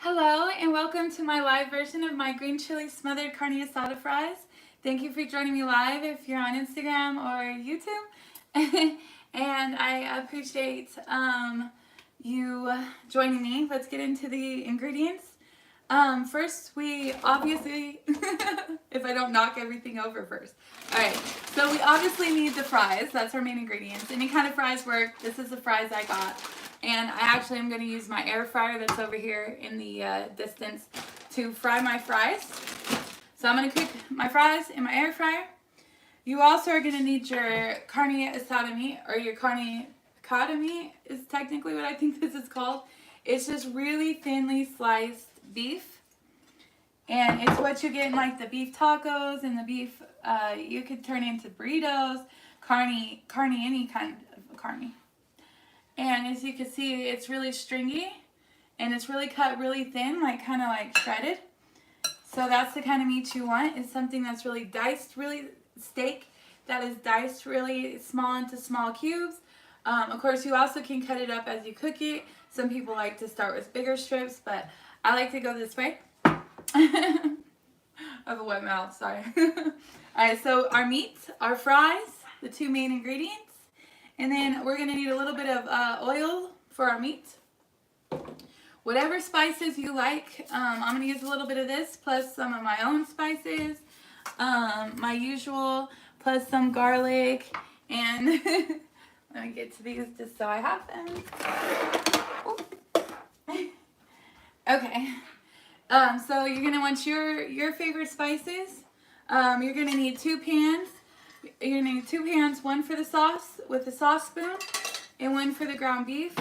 Hello and welcome to my live version of my green chili smothered carne asada fries. Thank you for joining me live if you're on Instagram or YouTube. And I appreciate you joining me. Let's get into the ingredients. First, we obviously, if I don't knock everything over first. Alright, so we obviously need the fries. That's our main ingredients. Any kind of fries work. This is the fries I got. And I actually am going to use my air fryer that's over here in the distance to fry my fries. So I'm going to cook my fries in my air fryer. You also are going to need your carne asada meat, or your carne cotta meat is technically what I think this is called. It's just really thinly sliced beef. And it's what you get in like the beef tacos and the beef, you could turn into burritos, carne, any kind of carne. And as you can see, it's really stringy and it's really cut really thin, like kind of like shredded. So that's the kind of meat you want, is something that's really diced, really steak that is diced really small into small cubes. Of course, you also can cut it up as you cook it. Some people like to start with bigger strips, but I like to go this way. I have a wet mouth, sorry. Alright, so our meat, our fries, the two main ingredients. And then we're going to need a little bit of oil for our meat. Whatever spices you like. I'm going to use a little bit of this plus some of my own spices. My usual plus some garlic. And let me get to these just so I have them. Okay. So you're going to want your favorite spices. You're going to need 2 pans. You're going to need 2 pans, one for the sauce with the sauce spoon, and one for the ground beef,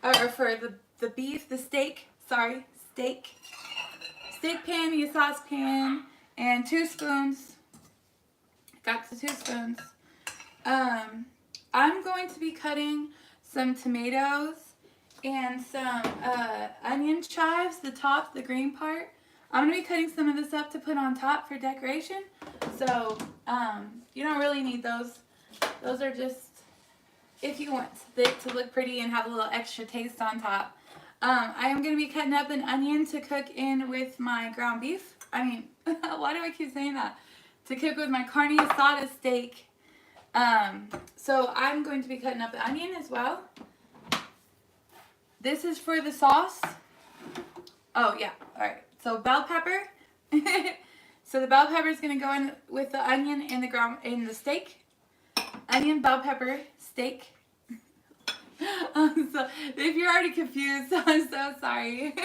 or for the beef, the steak, steak pan, your sauce pan, and 2 spoons. Got the 2 spoons. I'm going to be cutting some tomatoes and some onion chives, the top, the green part. I'm going to be cutting some of this up to put on top for decoration. So, you don't really need those. Those are just if you want it to look pretty and have a little extra taste on top. I am going to be cutting up an onion to cook in with my ground beef. I mean, why do I keep saying that? To cook with my carne asada steak. So I'm going to be cutting up an onion as well. This is for the sauce. Oh, yeah. All right. So bell pepper. So the bell pepper is going to go in with the onion and the steak. Onion, bell pepper, steak. So if you're already confused, I'm so sorry.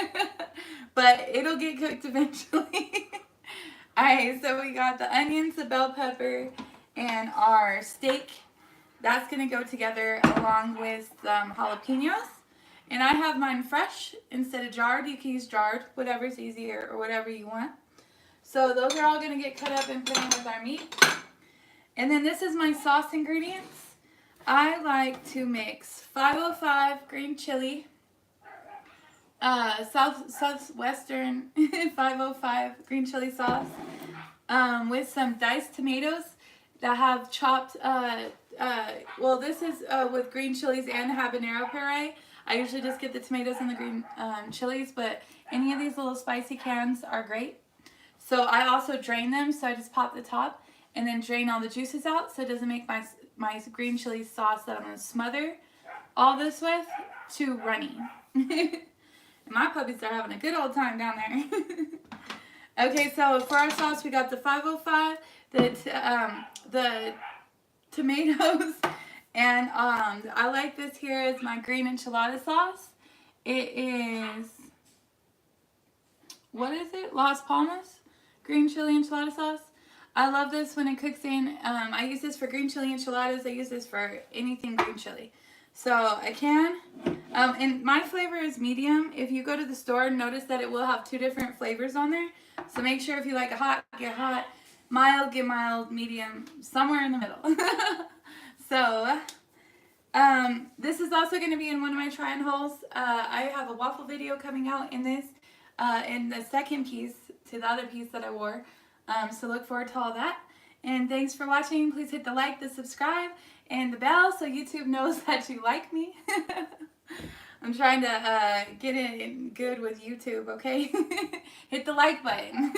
But it'll get cooked eventually. Alright, so we got the onions, the bell pepper, and our steak. That's going to go together along with some jalapenos. And I have mine fresh instead of jarred. You can use jarred, whatever's easier or whatever you want. So those are all going to get cut up and put in with our meat. And then this is my sauce ingredients. I like to mix 505 green chili, Southwestern 505 green chili sauce, with some diced tomatoes that have chopped, well, this is with green chilies and habanero puree. I usually just get the tomatoes and the green chilies, but any of these little spicy cans are great. So I also drain them, so I just pop the top and then drain all the juices out so it doesn't make my green chili sauce that I'm going to smother all this with too runny. And my puppies are having a good old time down there. Okay, so for our sauce we got the 505, the tomatoes, and I like this here as my green enchilada sauce. It is, what is it? Las Palmas green chili enchilada sauce. I love this when it cooks in. I use this for green chili enchiladas. I use this for anything green chili. So I can. And my flavor is medium. If you go to the store, notice that it will have 2 different flavors on there. So make sure if you like it hot, get hot. Mild, get mild. Medium, somewhere in the middle. So this is also going to be in one of my try and hauls. I have a waffle video coming out in this, in the second piece to the other piece that I wore. So look forward to all that. And thanks for watching. Please hit the like, the subscribe, and the bell so YouTube knows that you like me. I'm trying to get in good with YouTube, okay? Hit the like button.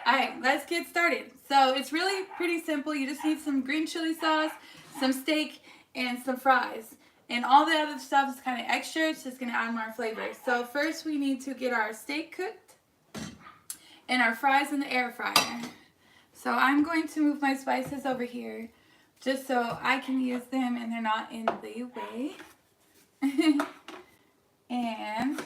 Alright, let's get started. So it's really pretty simple. You just need some green chili sauce, some steak, and some fries. And all the other stuff is kind of extra. It's just going to add more flavor. So first we need to get our steak cooked and our fries in the air fryer. So I'm going to move my spices over here just so I can use them and they're not in the way. And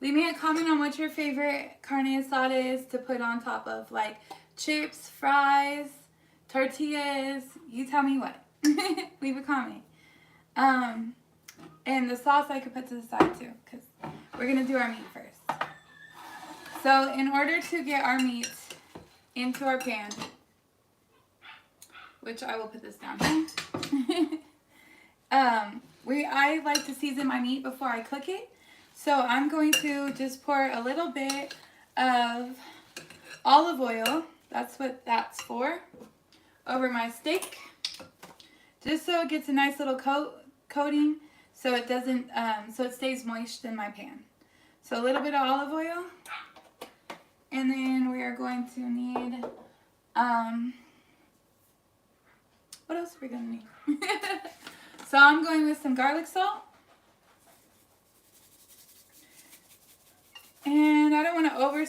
leave me a comment on what your favorite carne asada is to put on top of, like chips, fries, tortillas. You tell me what. Leave a comment. And the sauce I could put to the side too, because we're going to do our meat first. So in order to get our meat into our pan, which I will put this down here. I like to season my meat before I cook it. So I'm going to just pour a little bit of olive oil, that's what that's for, over my steak. Just so it gets a nice little coating so it doesn't, so it stays moist in my pan. So a little bit of olive oil. And then we are going to need, what else are we going to need? So I'm going with some garlic salt. And I don't want to over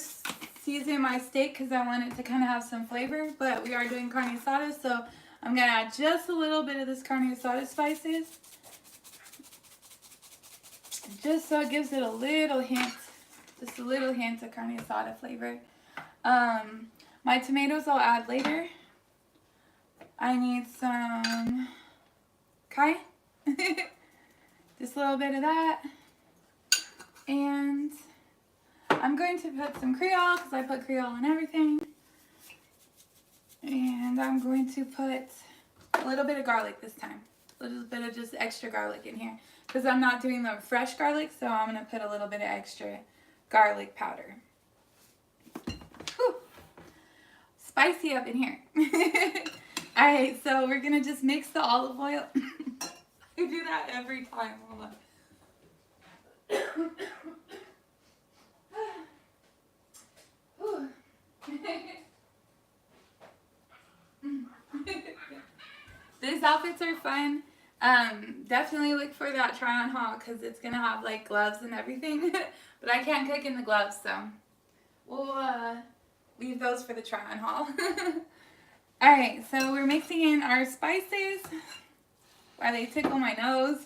season my steak because I want it to kind of have some flavor. But we are doing carne asada, so I'm going to add just a little bit of this carne asada spices. Just so it gives it a little hint. Just a little hint of carne asada flavor. My tomatoes I'll add later. I need some Carne. Just a little bit of that. And I'm going to put some Creole because I put Creole in everything. And I'm going to put a little bit of garlic this time. A little bit of just extra garlic in here. Because I'm not doing the fresh garlic, so I'm going to put a little bit of extra garlic powder. Whew. Spicy up in here. Alright, so we're going to just mix the olive oil. I do that every time. Hold on. These outfits are fun. Definitely look for that try on haul because it's going to have like gloves and everything. But I can't cook in the gloves, so we'll leave those for the try on haul. Alright, so we're mixing in our spices while they tickle my nose.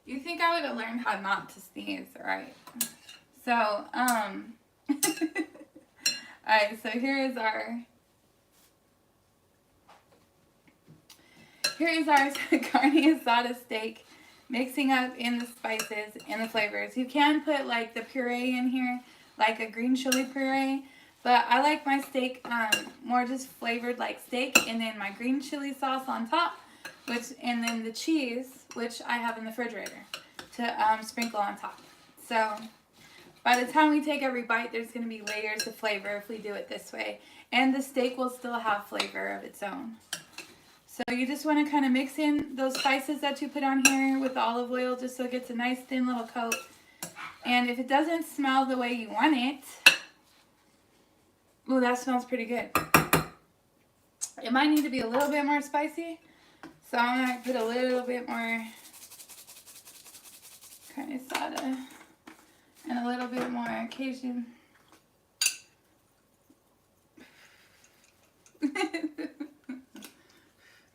You think I would have learned how not to sneeze, right? So, alright, so here is our carne asada steak mixing up in the spices and the flavors. You can put like the puree in here, like a green chili puree, but I like my steak more just flavored like steak, and then my green chili sauce on top, and then the cheese, which I have in the refrigerator, to sprinkle on top. So by the time we take every bite, there's going to be layers of flavor if we do it this way, and the steak will still have flavor of its own. So you just want to kind of mix in those spices that you put on here with the olive oil just so it gets a nice thin little coat. And if it doesn't smell the way you want it, ooh, that smells pretty good. It might need to be a little bit more spicy. So I'm going to put a little bit more carne asada and a little bit more Cajun.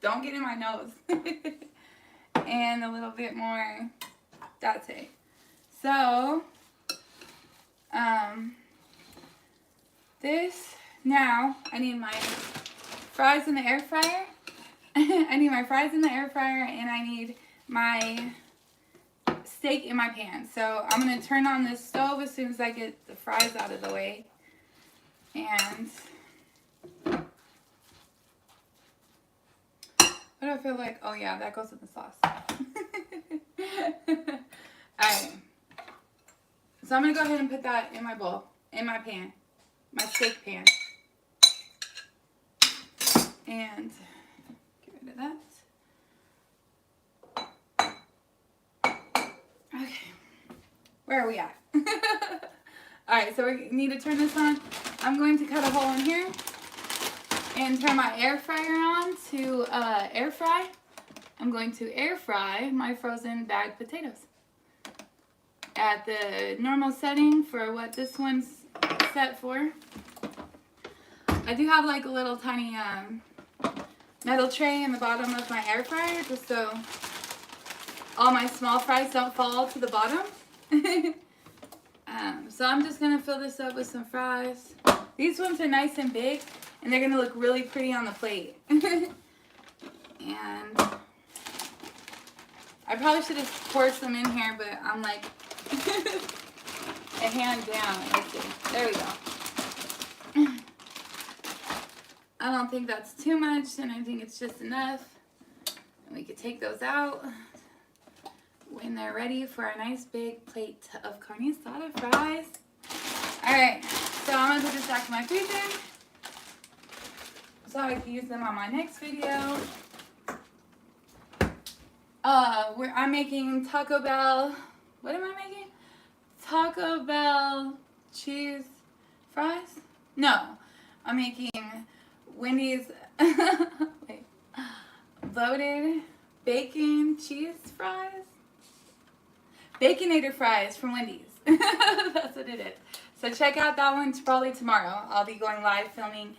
Don't get in my nose. And a little bit more date. So, now I need my fries in the air fryer. I need my fries in the air fryer, and I need my steak in my pan. So I'm going to turn on this stove as soon as I get the fries out of the way. And what do I feel like? Oh yeah, that goes with the sauce. Alright. So I'm going to go ahead and put that in my bowl, in my pan, my steak pan. And get rid of that. Okay, where are we at? Alright, so we need to turn this on. I'm going to cut a hole in here and turn my air fryer on to air fry. I'm going to air fry my frozen bagged potatoes at the normal setting for what this one's set for. I do have like a little tiny metal tray in the bottom of my air fryer just so all my small fries don't fall to the bottom. So I'm just going to fill this up with some fries. These ones are nice and big and they're going to look really pretty on the plate. And I probably should have poured some in here, but I'm like a hand down. Let's see. There we go. I don't think that's too much, and I think it's just enough. And we could take those out when they're ready for a nice big plate of carne asada fries. Alright, so I'm going to put this back in my freezer so I can use them on my next video. I'm making Taco Bell. What am I making? Taco Bell cheese fries? No, I'm making Wendy's wait, loaded bacon cheese fries. Baconator fries from Wendy's. That's what it is. So check out that one probably tomorrow. I'll be going live filming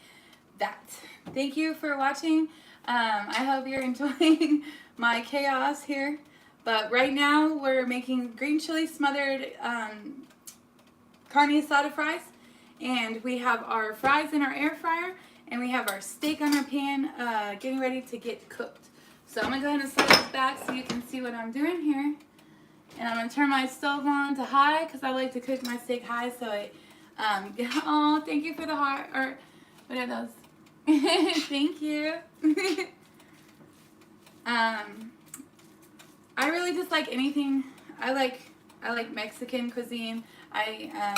that. Thank you for watching. I hope you're enjoying my chaos here. But right now we're making green chili smothered carne asada fries. And we have our fries in our air fryer. And we have our steak on our pan getting ready to get cooked. So I'm going to go ahead and slide this back so you can see what I'm doing here. And I'm going to turn my stove on to high because I like to cook my steak high so it, oh, thank you for the heart, or what are those? Thank you. I really just like anything. I like Mexican cuisine. I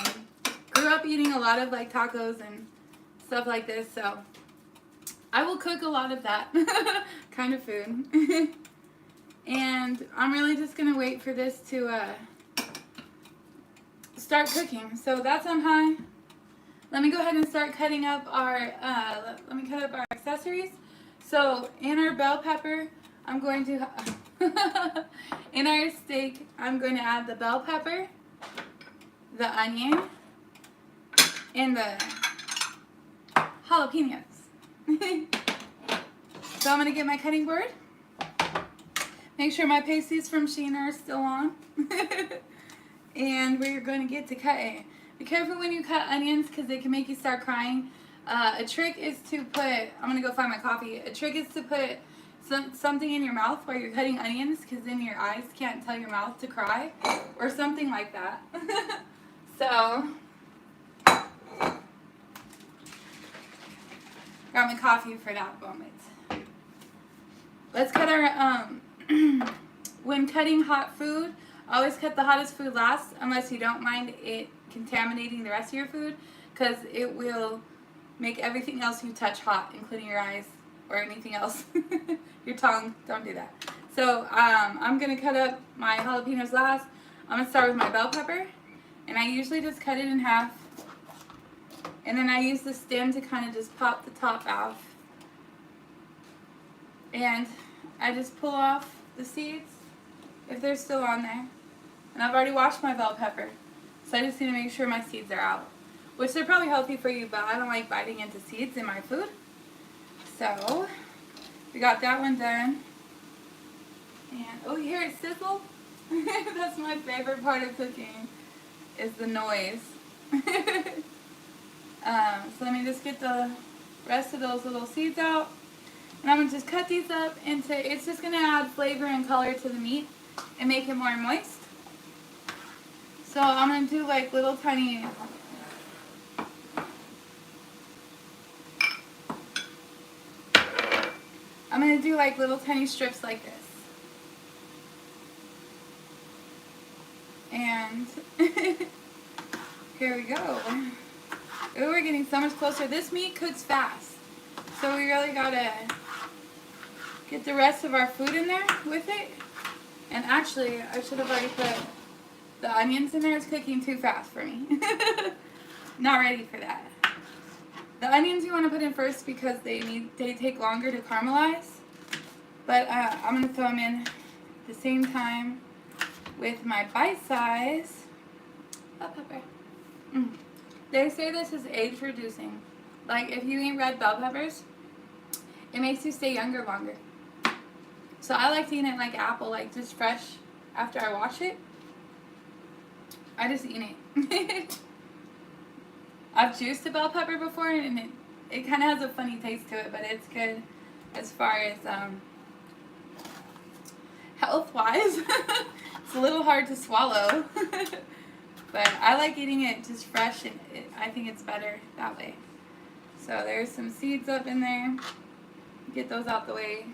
grew up eating a lot of like tacos and stuff like this, so I will cook a lot of that kind of food. And I'm really just going to wait for this to start cooking. So that's on high. Let me go ahead and start cutting up our, let me cut up our accessories. So in our bell pepper, I'm going to, in our steak, I'm going to add the bell pepper, the onion, and the jalapenos. So I'm going to get my cutting board. Make sure my pasties from Sheena are still on. And we're going to get to cutting. Be careful when you cut onions because they can make you start crying. A trick is to put, I'm going to go find my coffee. A trick is to put something in your mouth while you're cutting onions because then your eyes can't tell your mouth to cry. Or something like that. So, got my coffee for that moment. Let's cut our, when cutting hot food, always cut the hottest food last unless you don't mind it contaminating the rest of your food because it will make everything else you touch hot, including your eyes or anything else. Your tongue, don't do that. So I'm going to cut up my jalapenos last. I'm going to start with my bell pepper, and I usually just cut it in half, and then I use the stem to kind of just pop the top off. And I just pull off the seeds if they're still on there. And I've already washed my bell pepper, so I just need to make sure my seeds are out. Which they're probably healthy for you, but I don't like biting into seeds in my food. So, we got that one done. And, oh, you hear it sizzle? That's my favorite part of cooking, is the noise. So let me just get the rest of those little seeds out. And I'm going to just cut these up into, it's just going to add flavor and color to the meat and make it more moist. So I'm going to do like little tiny, I'm going to do like little tiny strips like this. And here we go. Ooh, we're getting so much closer. This meat cooks fast. So we really gotta get the rest of our food in there with it. And actually, I should have already put the onions in there. It's cooking too fast for me. Not ready for that. The onions you want to put in first because they take longer to caramelize. But I'm going to throw them in at the same time with my bite size bell pepper. They say this is age reducing. Like if you eat red bell peppers, it makes you stay younger longer. So I like to eat it like apple, like just fresh after I wash it. I just eat it. I've juiced a bell pepper before, and it kind of has a funny taste to it, but it's good as far as health-wise. It's a little hard to swallow, but I like eating it just fresh, and I think it's better that way. So there's some seeds up in there. Get those out the way.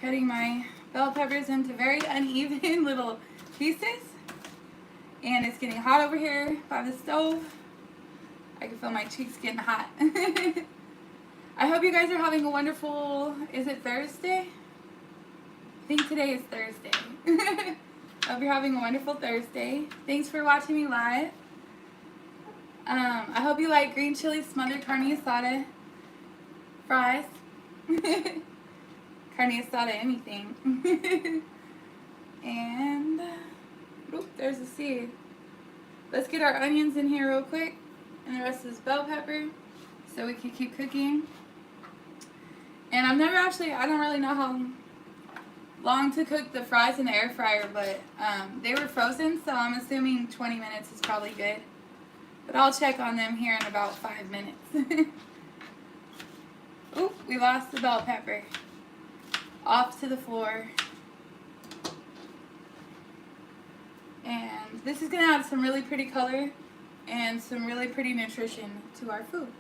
Cutting my bell peppers into very uneven little pieces. And it's getting hot over here by the stove. I can feel my cheeks getting hot. I hope you guys are having a wonderful, is it Thursday? I think today is Thursday. I hope you're having a wonderful Thursday. Thanks for watching me live. I hope you like green chili smothered carne asada fries. Carne asada anything. And oop, there's a seed. Let's get our onions in here real quick, and the rest is bell pepper, so we can keep cooking. And I don't really know how long to cook the fries in the air fryer, but they were frozen, so I'm assuming 20 minutes is probably good. But I'll check on them here in about 5 minutes. Oop, we lost the bell pepper. Off to the floor. And this is going to add some really pretty color and some really pretty nutrition to our food.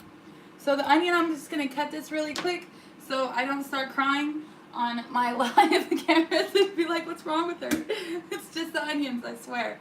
So the onion, I'm just going to cut this really quick so I don't start crying on my live cameras and be like, what's wrong with her? It's just the onions, I swear.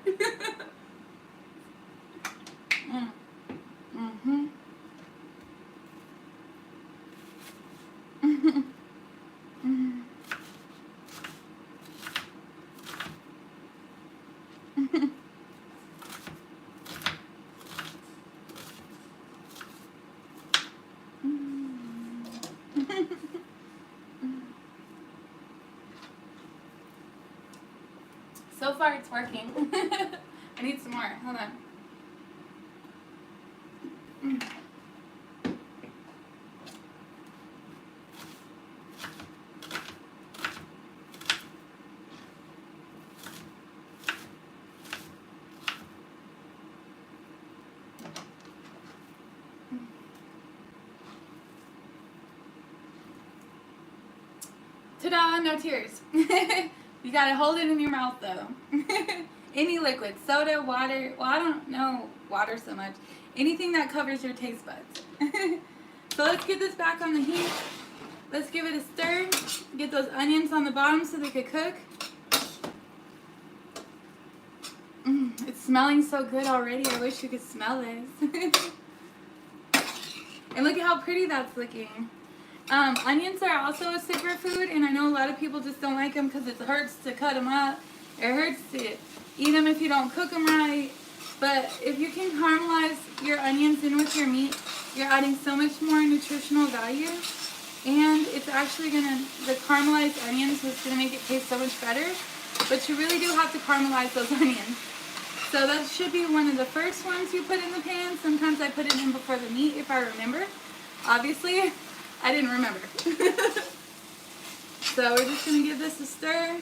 So far it's working. I need some more. Hold on. Ta-da! No tears. You gotta hold it in your mouth though. Any liquid, soda, water, well I don't know water so much. Anything that covers your taste buds. So let's get this back on the heat. Let's give it a stir. Get those onions on the bottom so they could cook. It's smelling so good already. I wish you could smell this. And look at how pretty that's looking. Onions are also a superfood, and I know a lot of people just don't like them because it hurts to cut them up. It hurts to eat them if you don't cook them right. But if you can caramelize your onions in with your meat, you're adding so much more nutritional value. And it's actually the caramelized onions is going to make it taste so much better. But you really do have to caramelize those onions. So that should be one of the first ones you put in the pan. Sometimes I put it in before the meat if I remember. Obviously, I didn't remember. So we're just going to give this a stir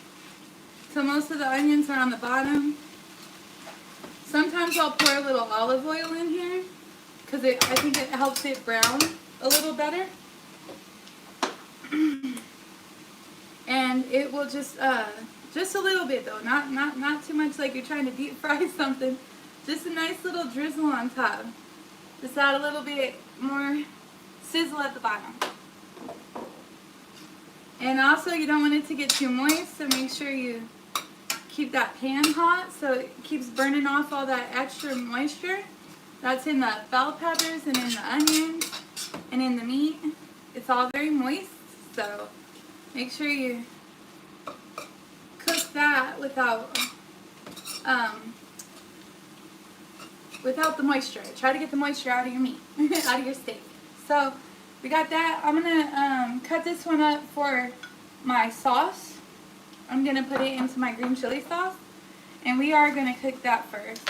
till most of the onions are on the bottom. Sometimes I'll pour a little olive oil in here because I think it helps it brown a little better. And it will just a little bit though, not too much like you're trying to deep fry something. Just a nice little drizzle on top. Just add a little bit more sizzle at the bottom. And also you don't want it to get too moist, so make sure you keep that pan hot so it keeps burning off all that extra moisture. That's in the bell peppers and in the onions and in the meat. It's all very moist, so make sure you cook that without the moisture. Try to get the moisture out of your meat, out of your steak. So we got that. I'm gonna cut this one up for my sauce. I'm gonna put it into my green chili sauce, and we are gonna cook that first.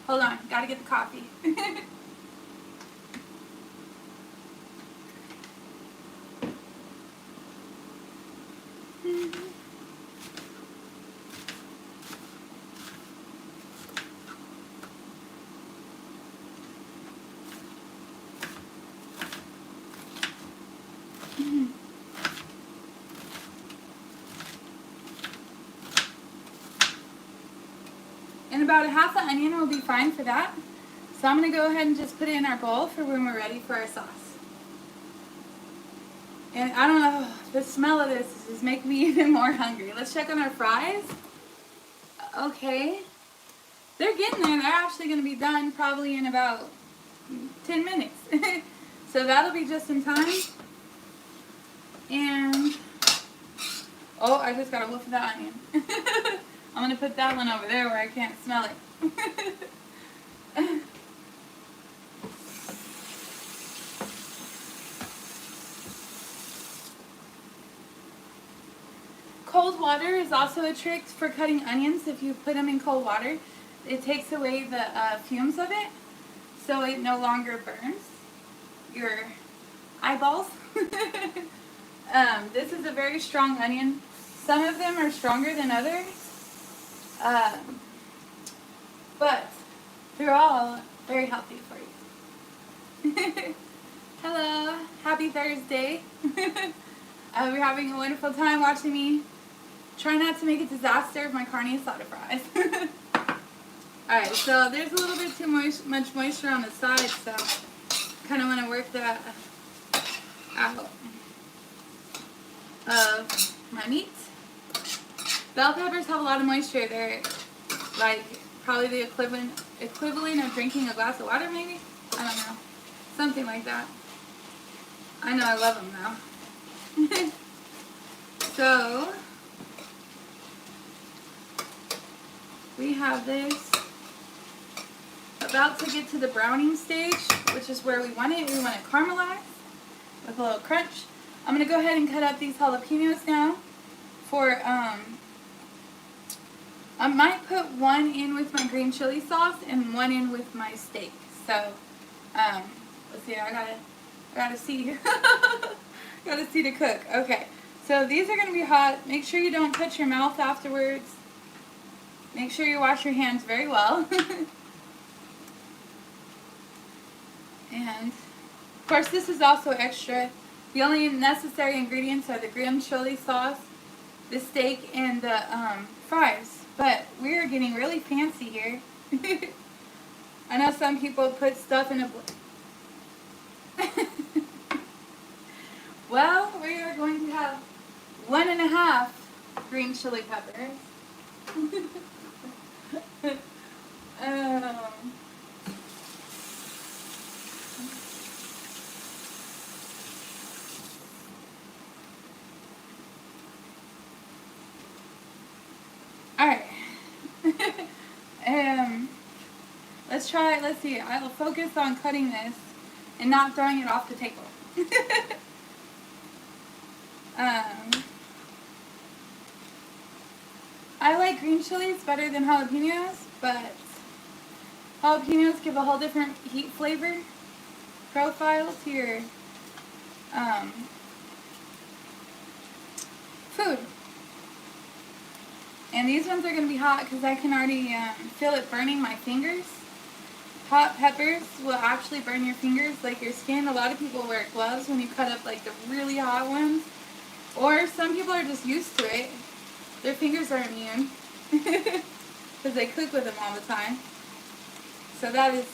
Hold on, gotta get the coffee. And about a half an onion will be fine for that. So I'm going to go ahead and just put it in our bowl for when we're ready for our sauce. And I don't know, the smell of this is just making me even more hungry. Let's check on our fries. Okay. They're getting there. They're actually going to be done probably in about 10 minutes. So that'll be just in time. And, oh, I just got a whiff of that onion. I'm going to put that one over there where I can't smell it. Cold water is also a trick for cutting onions. If you put them in cold water, it takes away the fumes of it, so it no longer burns your eyeballs. This is a very strong onion. Some of them are stronger than others. But they're all very healthy for you. Hello, happy Thursday. We're having a wonderful time watching me try not to make a disaster of my carne asada fries. Alright, so there's a little bit too much moisture on the side, so kind of want to work that out of my meat. Bell peppers have a lot of moisture. They're like probably the equivalent of drinking a glass of water, maybe? I don't know. Something like that. I know I love them though. So, we have this about to get to the browning stage, which is where we want it. We want it caramelized with a little crunch. I'm going to go ahead and cut up these jalapenos now for, I might put one in with my green chili sauce and one in with my steak. So, let's see, I gotta see. Gotta see to cook. Okay, so these are gonna be hot. Make sure you don't touch your mouth afterwards. Make sure you wash your hands very well. And, of course, this is also extra. The only necessary ingredients are the green chili sauce, the steak, and the fries. But we're getting really fancy here. I know some people put stuff in a... Well, we are going to have 1.5 green chili peppers. Alright. Let's see. I'll focus on cutting this and not throwing it off the table. I like green chilies better than jalapenos, but jalapenos give a whole different heat flavor profile to your food. And these ones are going to be hot because I can already feel it burning my fingers. Hot peppers will actually burn your fingers, like your skin. A lot of people wear gloves when you cut up like the really hot ones. Or some people are just used to it. Their fingers are immune because they cook with them all the time. So that is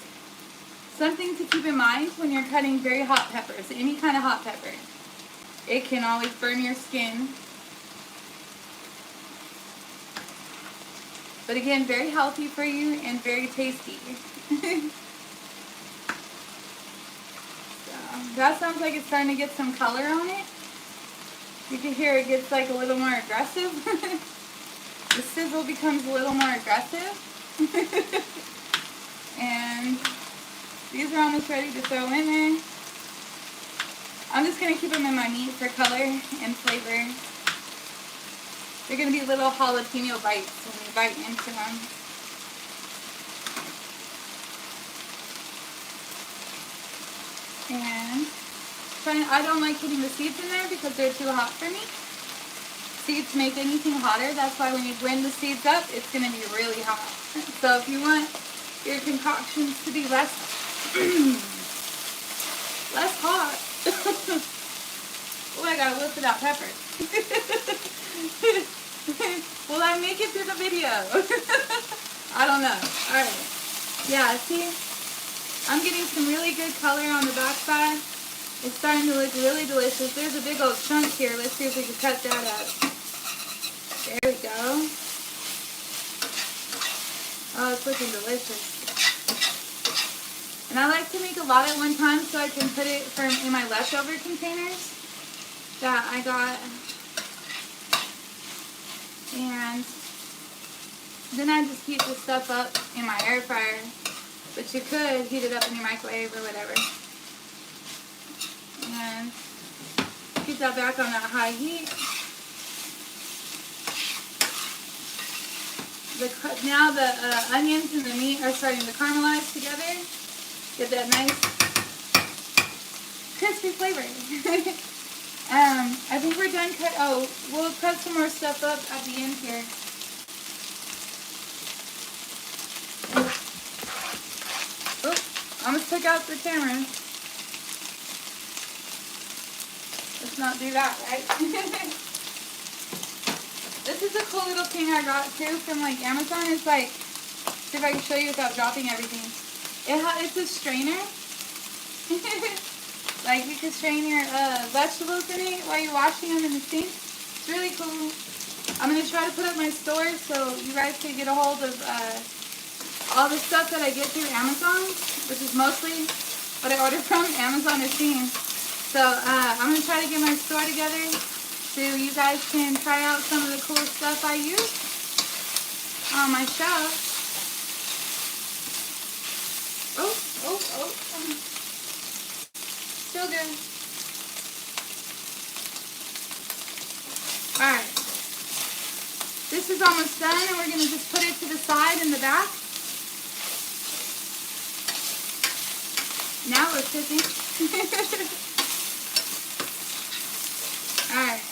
something to keep in mind when you're cutting very hot peppers. Any kind of hot pepper. It can always burn your skin. But again, very healthy for you and very tasty. That sounds like it's starting to get some color on it. You can hear it gets like a little more aggressive. The sizzle becomes a little more aggressive. And these are almost ready to throw in there. I'm just going to keep them in my meat for color and flavor. They're going to be little jalapeno bites when we bite into them. And I don't like putting the seeds in there because they're too hot for me. Seeds make anything hotter. That's why when you blend the seeds up, it's going to be really hot. So if you want your concoctions to be less less hot, oh, I gotta whip it out pepper. Will I make it through the video? I don't know. Alright. Yeah, see? I'm getting some really good color on the backside. It's starting to look really delicious. There's a big old chunk here. Let's see if we can cut that up. There we go. Oh, it's looking delicious. And I like to make a lot at one time so I can put it in my leftover containers that I got. And then I just heat this stuff up in my air fryer. But you could heat it up in your microwave or whatever. And keep that back on that high heat. Now the onions and the meat are starting to caramelize together. Get that nice crispy flavor. I think we're done cut. Oh, we'll cut some more stuff up at the end here. Oh, I almost took out the camera. Let's not do that, right? This is a cool little thing I got too from like Amazon. It's like, see if I can show you without dropping everything. It's a strainer. Like you can strain your vegetables in it while you're washing them in the sink. It's really cool. I'm going to try to put up my store so you guys can get a hold of all the stuff that I get through Amazon, which is mostly what I order from Amazon or Shein. So I'm going to try to get my store together so you guys can try out some of the cool stuff I use on my shelf. Oh. Still good. Alright. This is almost done and we're going to just put it to the side in the back. Now we're cooking. Alright.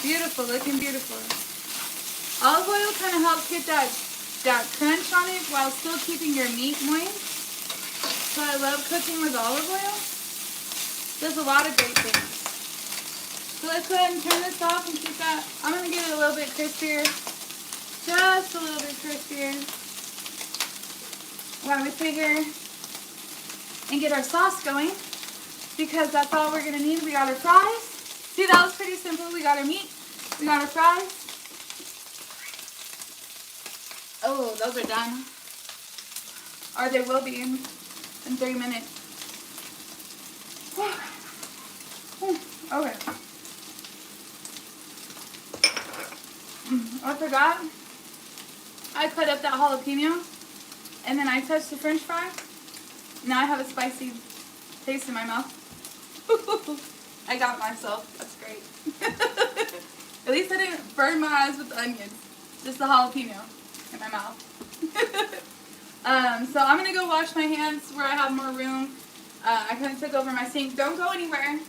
Beautiful, looking beautiful. Olive oil kind of helps get that crunch on it while still keeping your meat moist. So I love cooking with olive oil. Does a lot of great things. So let's go ahead and turn this off and keep that. I'm going to get it a little bit crispier. Just a little bit crispier. While we sit here and get our sauce going. Because that's all we're going to need. We got our fries. See, that was pretty simple. We got our meat. We got our fries. Oh, those are done. Or they will be in 3 minutes. Okay. I forgot. I cut up that jalapeno. And then I touched the french fry. Now I have a spicy taste in my mouth. I got myself. That's great. At least I didn't burn my eyes with the onions. Just the jalapeno in my mouth. So I'm going to go wash my hands where I have more room. I kind of took over my sink. Don't go anywhere.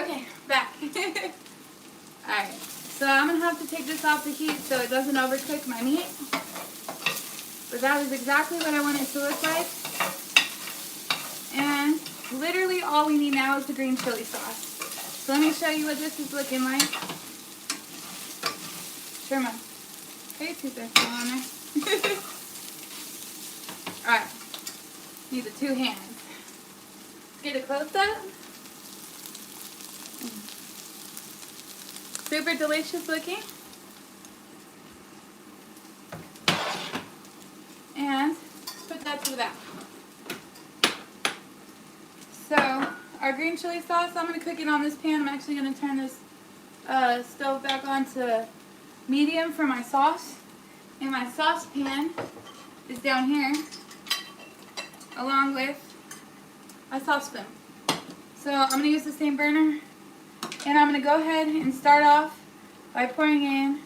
Okay, back. Alright, so I'm going to have to take this off the heat so it doesn't overcook my meat. But that is exactly what I want it to look like. And literally all we need now is the green chili sauce. So let me show you what this is looking like. sure my faces are still on there. Alright. Need the 2 hands. Get a close up. Super delicious looking. And put that to the back. So, our green chili sauce, I'm going to cook it on this pan. I'm actually going to turn this stove back on to medium for my sauce. And my saucepan is down here, along with my saucepan. So, I'm going to use the same burner. And I'm going to go ahead and start off by pouring in,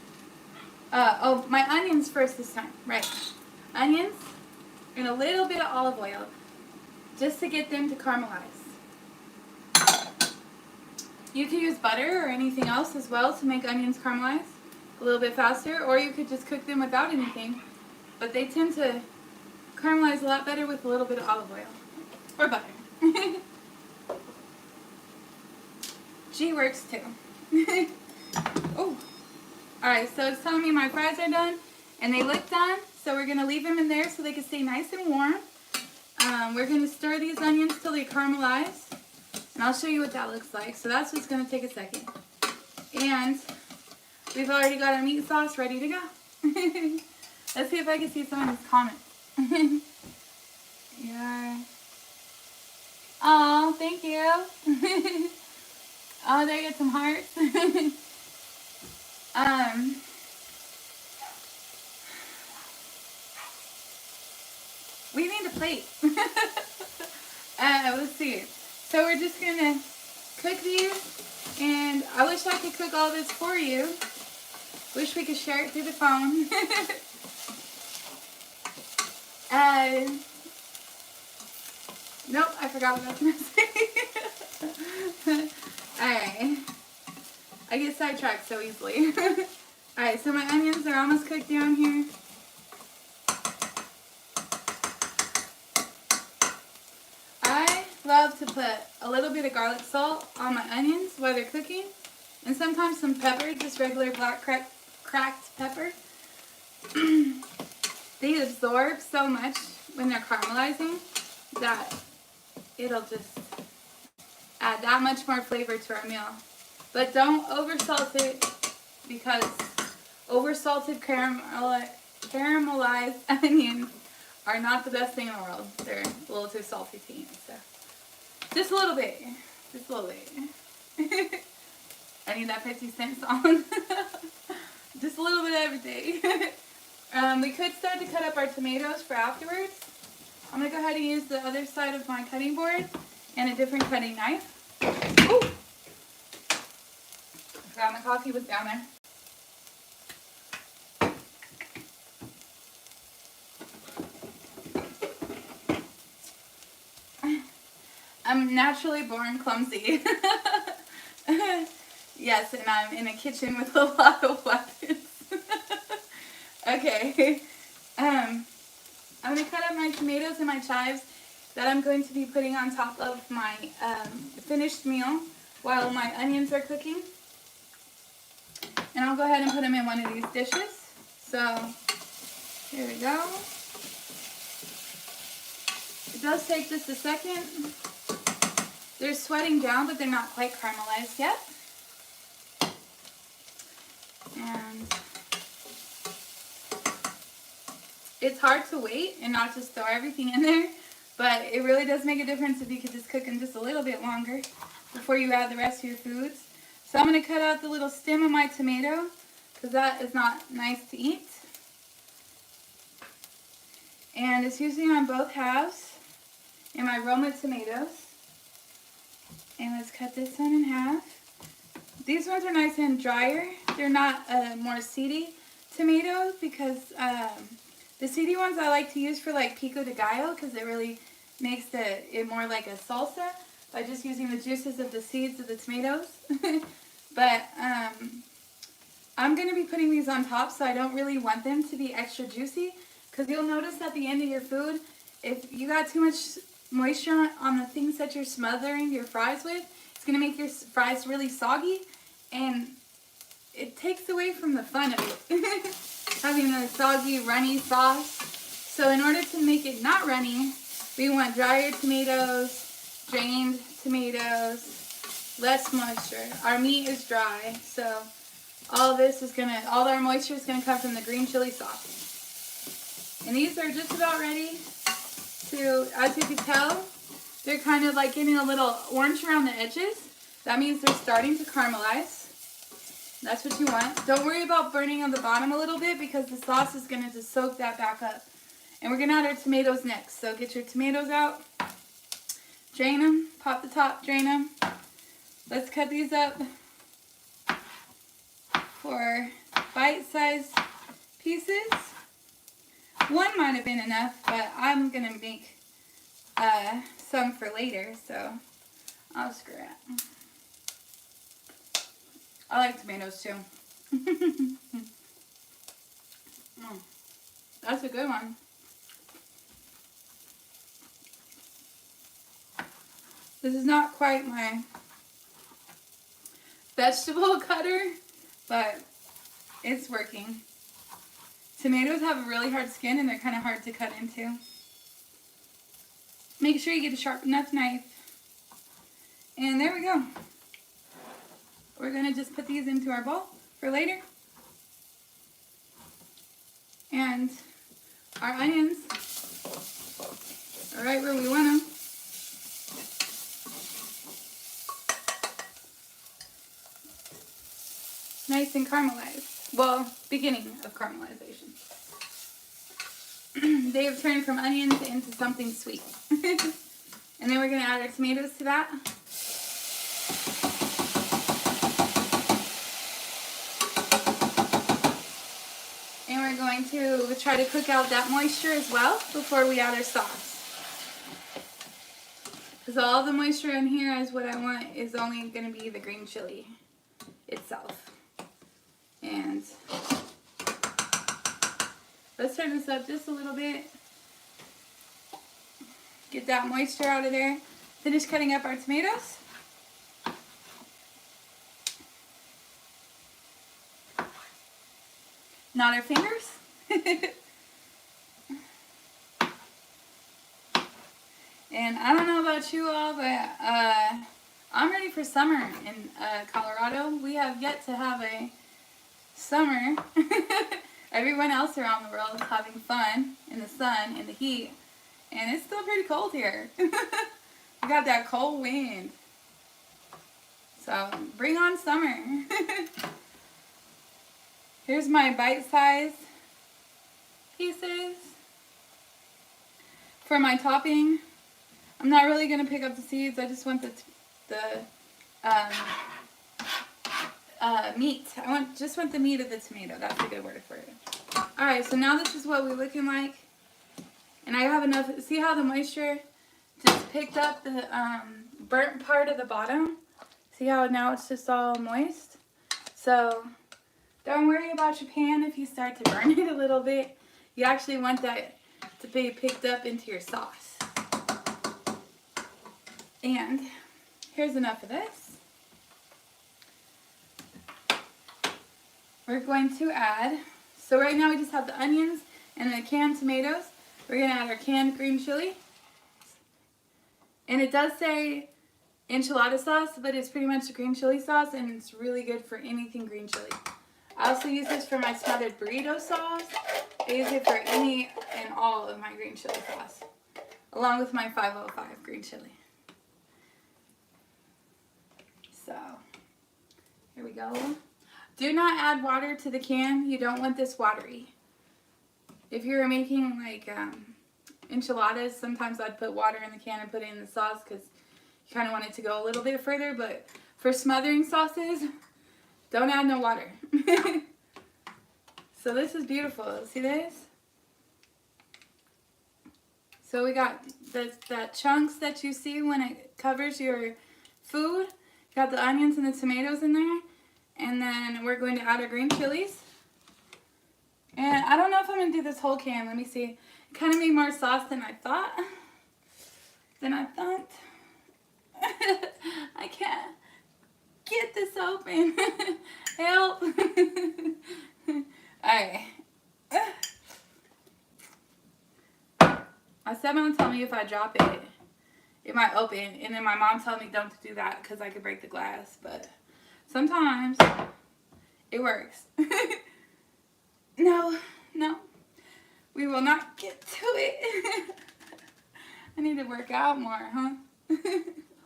my onions first this time. Right. Onions and a little bit of olive oil, just to get them to caramelize. You could use butter or anything else as well to make onions caramelize a little bit faster, or you could just cook them without anything, but they tend to caramelize a lot better with a little bit of olive oil or butter. G works too. Oh, alright, so it's telling me my fries are done and they look done, so we're going to leave them in there so they can stay nice and warm. We're going to stir these onions till they caramelize. And I'll show you what that looks like. So that's just going to take a second. And we've already got our meat sauce ready to go. Let's see if I can see some of these comments. Yeah. Oh, thank you. Oh, there you get some hearts. We need a plate. Let's see. So we're just going to cook these, and I wish I could cook all this for you. Wish we could share it through the phone. Nope, I forgot what I was going to say. Alright. I get sidetracked so easily. Alright, so my onions are almost cooked down here. Love to put a little bit of garlic salt on my onions while they're cooking, and sometimes some pepper, just regular black cracked pepper. They absorb so much when they're caramelizing that it'll just add that much more flavor to our meal. But don't oversalt it, because oversalted caramelized onions are not the best thing in the world. They're a little too salty to eat. So. Just a little bit. Just a little bit. I need that 50-cent song. Just a little bit of everything. We could start to cut up our tomatoes for afterwards. I'm going to go ahead and use the other side of my cutting board and a different cutting knife. Ooh! I forgot my coffee was down there. I'm naturally born clumsy. Yes, and I'm in a kitchen with a lot of weapons. Okay. I'm going to cut up my tomatoes and my chives that I'm going to be putting on top of my finished meal while my onions are cooking. And I'll go ahead and put them in one of these dishes. So, here we go. It does take just a second. They're sweating down, but they're not quite caramelized yet. And it's hard to wait and not just throw everything in there, but it really does make a difference if you could just cook them just a little bit longer before you add the rest of your foods. So I'm going to cut out the little stem of my tomato, because that is not nice to eat. And it's usually on both halves. And my Roma tomatoes. And let's cut this one in half. These ones are nice and drier. They're not more seedy tomatoes, because the seedy ones I like to use for like pico de gallo, because it really makes it more like a salsa by just using the juices of the seeds of the tomatoes. But I'm going to be putting these on top, so I don't really want them to be extra juicy, because you'll notice at the end of your food, if you got too much moisture on the things that you're smothering your fries with, it's going to make your fries really soggy, and it takes away from the fun of it. Having a soggy, runny sauce. So in order to make it not runny, we want drier tomatoes, drained tomatoes, less moisture. Our meat is dry, so all our moisture is gonna come from the green chili sauce. And these are just about ready to, as you can tell, they're kind of like getting a little orange around the edges. That means they're starting to caramelize. That's what you want. Don't worry about burning on the bottom a little bit because the sauce is going to just soak that back up. And we're going to add our tomatoes next. So get your tomatoes out. Drain them. Pop the top. Drain them. Let's cut these up for bite-sized pieces. One might have been enough, but I'm going to make some for later. So I'll screw it. I like tomatoes too. That's a good one. This is not quite my vegetable cutter, but it's working. Tomatoes have a really hard skin and they're kind of hard to cut into. Make sure you get a sharp enough knife. And there we go. We're going to just put these into our bowl for later. And our onions are right where we want them. Nice and caramelized. Well, beginning of caramelization. They have turned from onions into something sweet. And then we're going to add our tomatoes to that. We're going to try to cook out that moisture as well before we add our sauce. Because all the moisture in here is what I want is only going to be the green chili itself. And let's turn this up just a little bit. Get that moisture out of there. Finish cutting up our tomatoes. Not our fingers. And I don't know about you all, but I'm ready for summer in Colorado. We have yet to have a summer. Everyone else around the world is having fun in the sun, in the heat. And it's still pretty cold here. We got that cold wind. So bring on summer. Here's my bite-sized pieces. For my topping, I'm not really going to pick up the seeds. I just want the meat. Just want the meat of the tomato. That's a good word for it. Alright, so now this is what we're looking like. And I have enough. See how the moisture just picked up the burnt part of the bottom? See how now it's just all moist? So don't worry about your pan if you start to burn it a little bit. You actually want that to be picked up into your sauce. And here's enough of this. We're going to add, so right now we just have the onions and the canned tomatoes. We're going to add our canned green chili. And it does say enchilada sauce, but it's pretty much a green chili sauce, and it's really good for anything green chili. I also use this for my smothered burrito sauce. I use it for any and all of my green chili sauce, along with my 505 green chili. So, here we go. Do not add water to the can. You don't want this watery. If you're making like enchiladas, sometimes I'd put water in the can and put it in the sauce because you kind of want it to go a little bit further. But for smothering sauces, don't add no water. So this is beautiful. See this? So we got that chunks that you see when it covers your food. Got the onions and the tomatoes in there. And then we're going to add our green chilies. And I don't know if I'm going to do this whole can. Let me see. It kind of made more sauce than I thought. I can't get this open. Help. Alright. My stepmom told me if I drop it, it might open. And then my mom told me don't do that because I could break the glass. But sometimes it works. No. We will not get to it. I need to work out more, huh?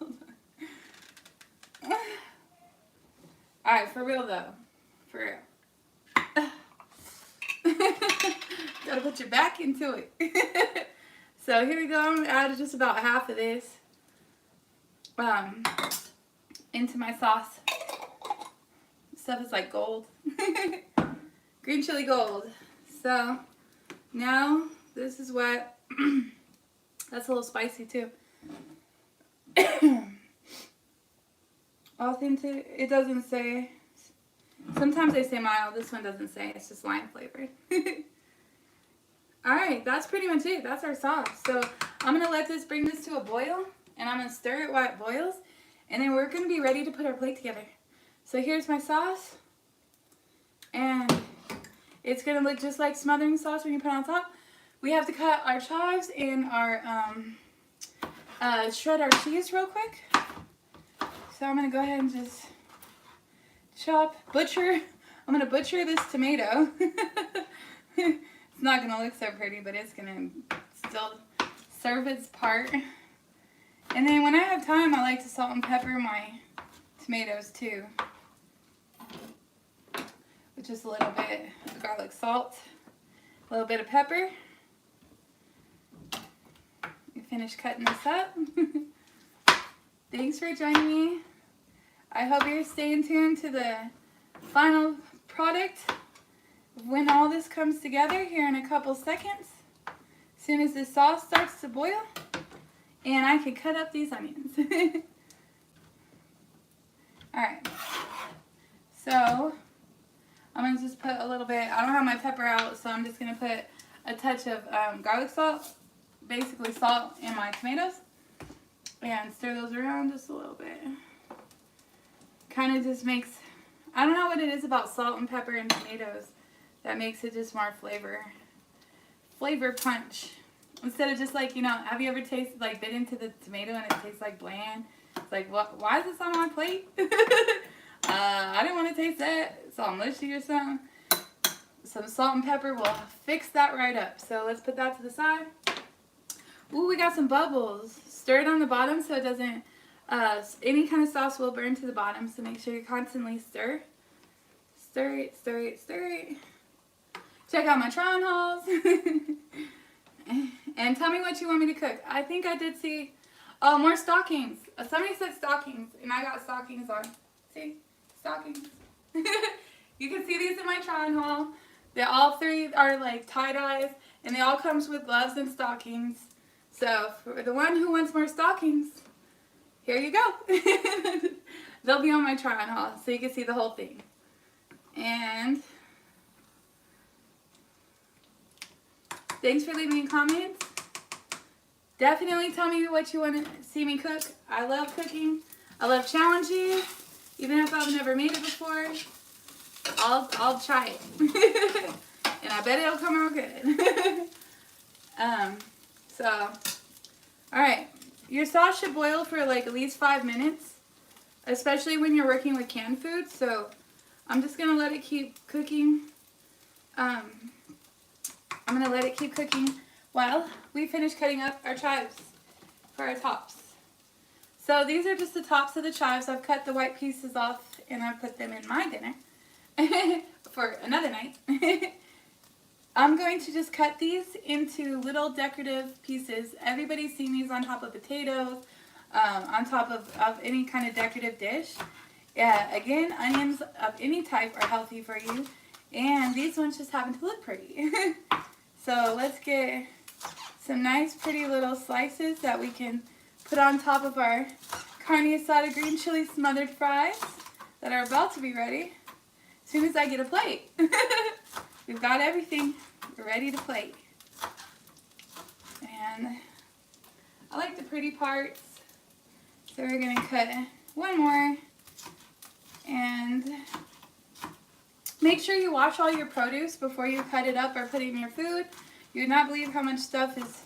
Hold on. Alright, for real though. For real. Gotta put your back into it. So here we go. I'm gonna add just about half of this into my sauce. Stuff is like gold. Green chili gold. So now this is what that's a little spicy too. Authentic. It doesn't say. Sometimes they say mild. This one doesn't say. It's just lime flavored. Alright, that's pretty much it. That's our sauce. So I'm going to bring this to a boil. And I'm going to stir it while it boils. And then we're going to be ready to put our plate together. So here's my sauce. And it's going to look just like smothering sauce when you put it on top. We have to cut our chives and our shred our cheese real quick. So I'm going to go ahead and just butcher. I'm going to butcher this tomato. It's not going to look so pretty, but it's going to still serve its part. And then when I have time, I like to salt and pepper my tomatoes too. With just a little bit of garlic salt, a little bit of pepper. We finished cutting this up. Thanks for joining me. I hope you're staying tuned to the final product when all this comes together here in a couple seconds. As soon as this sauce starts to boil, and I can cut up these onions. Alright, so I'm going to just put a little bit, I don't have my pepper out, so I'm just going to put a touch of garlic salt, basically salt, in my tomatoes, and stir those around just a little bit. Kind of just makes, I don't know what it is about salt and pepper and tomatoes that makes it just more flavor punch. Instead of just like, you know, have you ever tasted, like, bit into the tomato and it tastes like bland? It's like, what? Why is this on my plate? I didn't want to taste that. It's all mushy or something. Some salt and pepper will fix that right up. So let's put that to the side. Ooh, we got some bubbles. Stir it on the bottom so it doesn't, any kind of sauce will burn to the bottom. So make sure you constantly stir. Stir it, stir it, stir it. Check out my try-on hauls. And tell me what you want me to cook. I think I did see, oh, more stockings. Somebody said stockings, and I got stockings on. See? Stockings. You can see these in my try-on haul. They all three are like tie-dyes, and they all comes with gloves and stockings. So for the one who wants more stockings, here you go. They'll be on my try-on haul, so you can see the whole thing. And thanks for leaving comments. Definitely tell me what you want to see me cook. I love cooking. I love challenges. Even if I've never made it before, I'll try it. And I bet it'll come out good. Alright. Your sauce should boil for like at least 5 minutes. Especially when you're working with canned food. So I'm just going to let it keep cooking. I'm going to let it keep cooking while we finish cutting up our chives for our tops. So these are just the tops of the chives. I've cut the white pieces off and I've put them in my dinner for another night. I'm going to just cut these into little decorative pieces. Everybody's seen these on top of potatoes, on top of any kind of decorative dish. Again, onions of any type are healthy for you. And these ones just happen to look pretty. So let's get some nice pretty little slices that we can put on top of our Carne Asada green chili smothered fries that are about to be ready. As soon as I get a plate. We've got everything. We're ready to plate. And I like the pretty parts. So we're going to cut one more And make sure you wash all your produce before you cut it up or put it in your food. You would not believe how much stuff is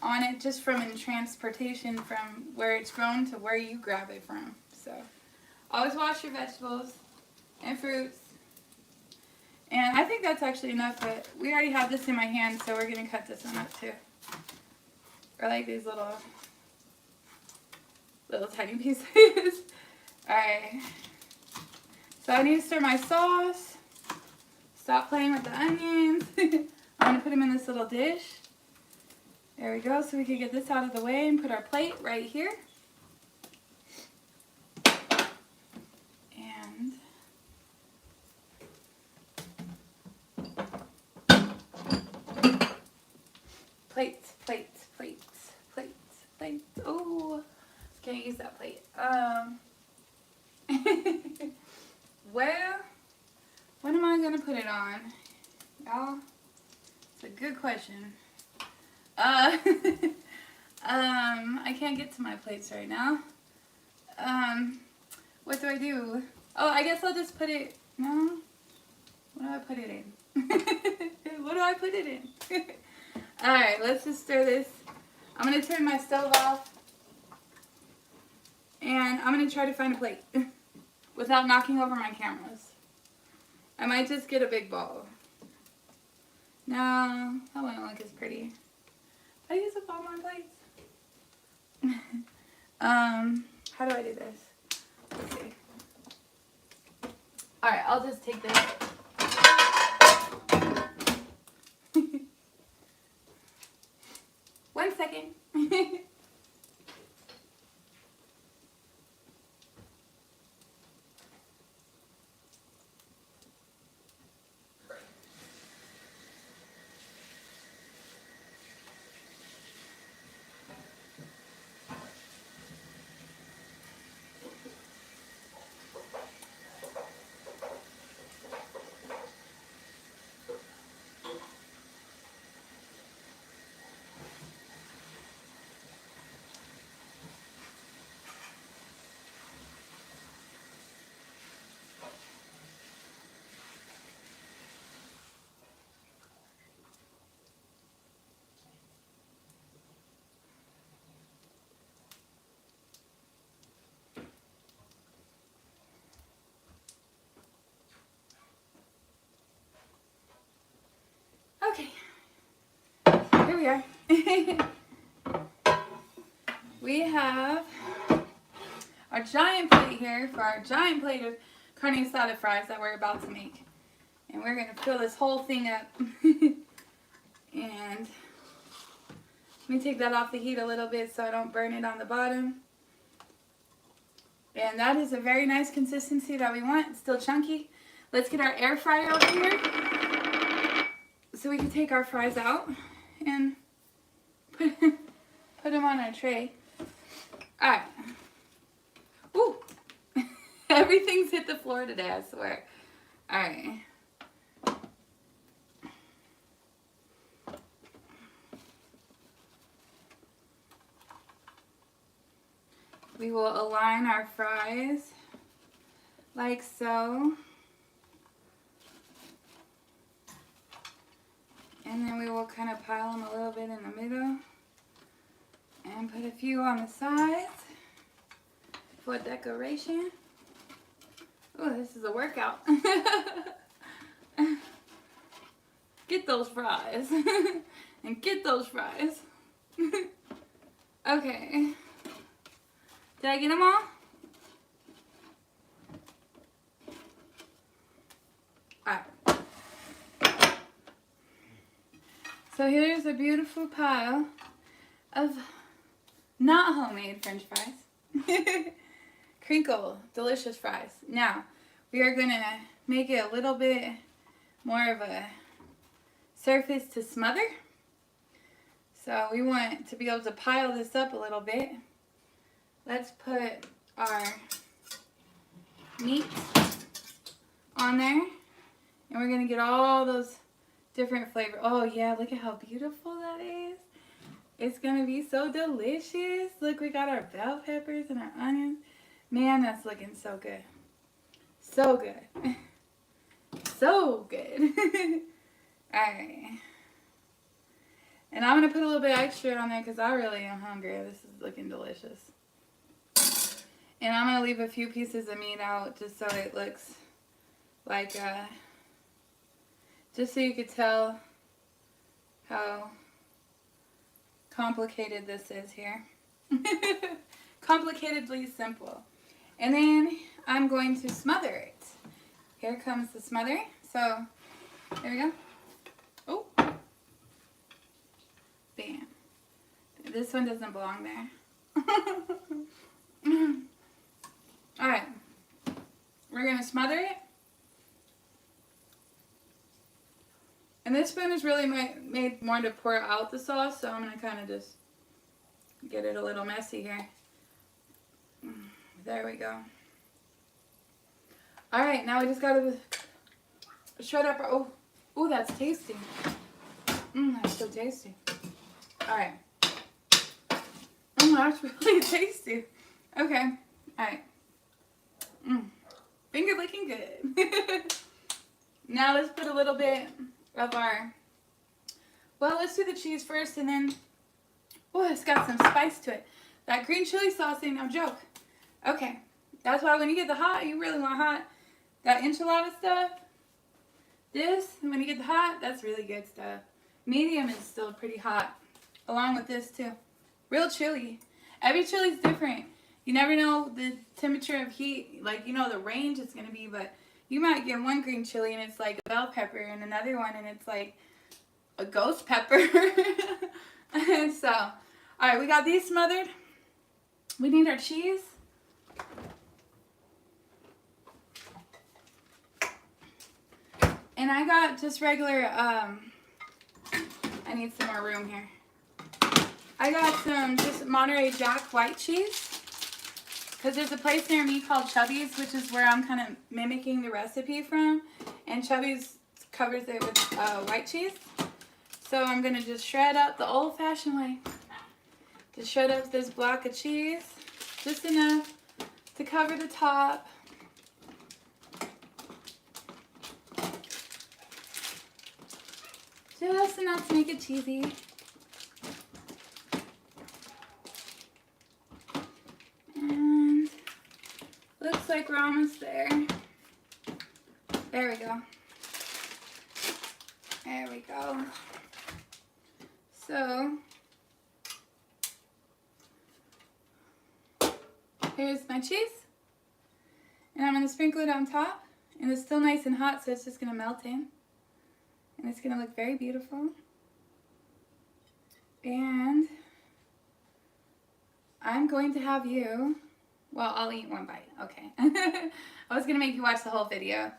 on it just from in transportation from where it's grown to where you grab it from. So always wash your vegetables and fruits. And I think that's actually enough, but we already have this in my hand, so we're going to cut this one up too. I like these little tiny pieces. Alright. So I need to stir my sauce. Stop playing with the onions. I'm going to put them in this little dish. There we go, so we can get this out of the way and put our plate right here. And plates, plates, plates, plates, plates. Oh, can't use that plate. Well, what am I gonna put it on? Y'all, it's a good question. I can't get to my plates right now. What do I do? Oh, I guess I'll just put it, no? What do I put it in? What do I put it in? Alright, let's just stir this. I'm going to turn my stove off. And I'm going to try to find a plate without knocking over my cameras. I might just get a big bowl. No, that wouldn't look as pretty. I use up all my plates. How do I do this? Let's see. Alright, I'll just take this. One second. Okay, here we are. We have our giant plate here for our giant plate of carne asada fries that we're about to make. And we're going to fill this whole thing up. And let me take that off the heat a little bit so I don't burn it on the bottom. And that is a very nice consistency that we want. It's still chunky. Let's get our air fryer over here so we can take our fries out and put them on our tray. Alright. Ooh. Everything's hit the floor today, I swear. Alright. We will align our fries like so. And then we will kind of pile them a little bit in the middle. And put a few on the sides for decoration. Oh, this is a workout. Get those fries. And get those fries. Okay. Did I get them all? Alright. So here's a beautiful pile of not homemade French fries. Crinkle, delicious fries. Now, we are going to make it a little bit more of a surface to smother. So we want to be able to pile this up a little bit. Let's put our meat on there. And we're going to get all those different flavors. Oh yeah, look at how beautiful that is. It's going to be so delicious. Look, we got our bell peppers and our onions. Man, that's looking so good. So good. So good. Alright. And I'm going to put a little bit extra on there because I really am hungry. This is looking delicious. And I'm going to leave a few pieces of meat out just so it looks like, just so you could tell how complicated this is here. Complicatedly simple. And then I'm going to smother it. Here comes the smother. So, there we go. Oh. Bam. This one doesn't belong there. Alright. We're going to smother it. And this spoon is really made more to pour out the sauce, so I'm going to kind of just get it a little messy here. There we go. Alright, now we just got to shred up our... Oh, that's tasty. That's so tasty. Alright. That's really tasty. Okay. Alright. Finger looking good. Now let's put a little bit of our... Well, let's do the cheese first and then... Oh, it's got some spice to it. That green chili sauce ain't no joke. Okay. That's why when you get the hot, you really want hot. That enchilada stuff, this, when you get the hot, that's really good stuff. Medium is still pretty hot. Along with this too. Real chili. Every chili's different. You never know the temperature of heat, like you know the range it's going to be, but you might get one green chili and it's like a bell pepper and another one and it's like a ghost pepper. So, alright, we got these smothered. We need our cheese. And I got just regular, I need some more room here. I got some just Monterey Jack white cheese. Because there's a place near me called Chubby's, which is where I'm kind of mimicking the recipe from. And Chubby's covers it with white cheese. So I'm going to just shred up the old-fashioned way. Just shred up this block of cheese. Just enough to cover the top. Just enough to make it cheesy. And looks like we're almost there. There we go. There we go. So, here's my cheese. And I'm going to sprinkle it on top. And it's still nice and hot, so it's just going to melt in. And it's going to look very beautiful. And I'm going to have you, well, I'll eat one bite. Okay. I was going to make you watch the whole video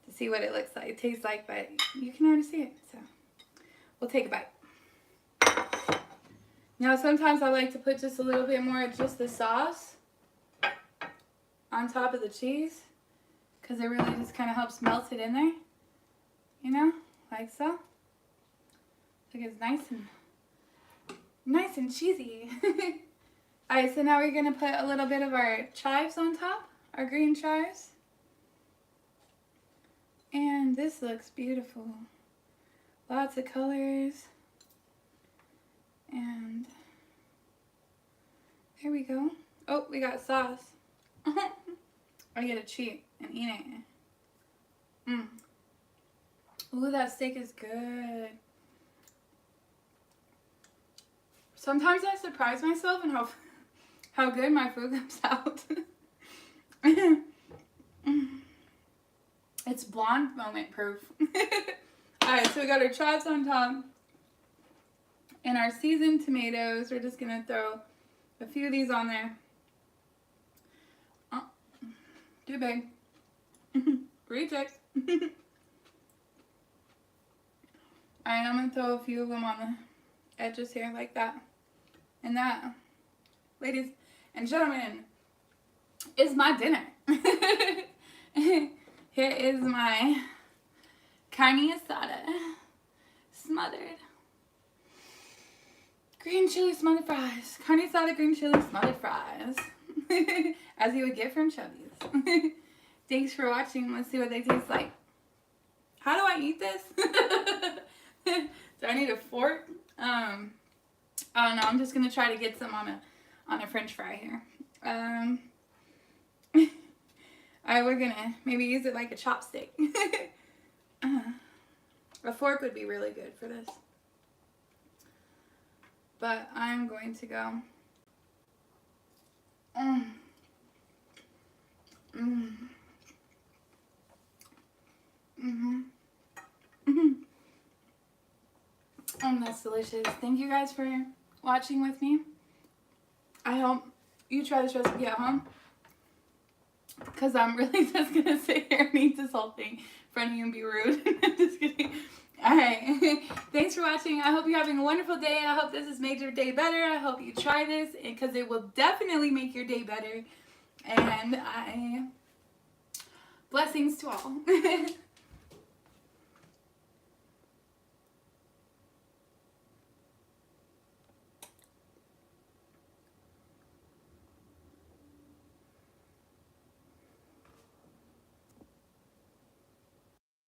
to see what it looks like, it tastes like, but you can already see it. So we'll take a bite. Now, sometimes I like to put just a little bit more of just the sauce on top of the cheese because it really just kind of helps melt it in there. You know? Like so. Look, it's nice and cheesy. Alright, so now we're going to put a little bit of our chives on top. Our green chives. And this looks beautiful. Lots of colors. And there we go. Oh, we got sauce. I get to cheat and eat it. Ooh, that steak is good. Sometimes I surprise myself in how good my food comes out. It's blonde moment proof. Alright, so we got our chives on top. And our seasoned tomatoes. We're just going to throw a few of these on there. Oh, too big. Reject. Alright, I'm going to throw a few of them on the edges here like that. And that, ladies and gentlemen, is my dinner. Here is my Carne Asada smothered. Green chili smothered fries. Carne Asada green chili smothered fries. As you would get from Chubby's. Thanks for watching. Let's see what they taste like. How do I eat this? Do I need a fork? I don't know. I'm just gonna try to get some on a French fry here. Alright, we're gonna maybe use it like a chopstick. A fork would be really good for this. But I'm going to go. That's delicious. Thank you guys for watching with me. I hope you try this recipe at home, because I'm really just going to sit here and eat this whole thing in front of you and be rude. Just kidding. Alright. Thanks for watching. I hope you're having a wonderful day. I hope this has made your day better. I hope you try this, because it will definitely make your day better. And blessings to all.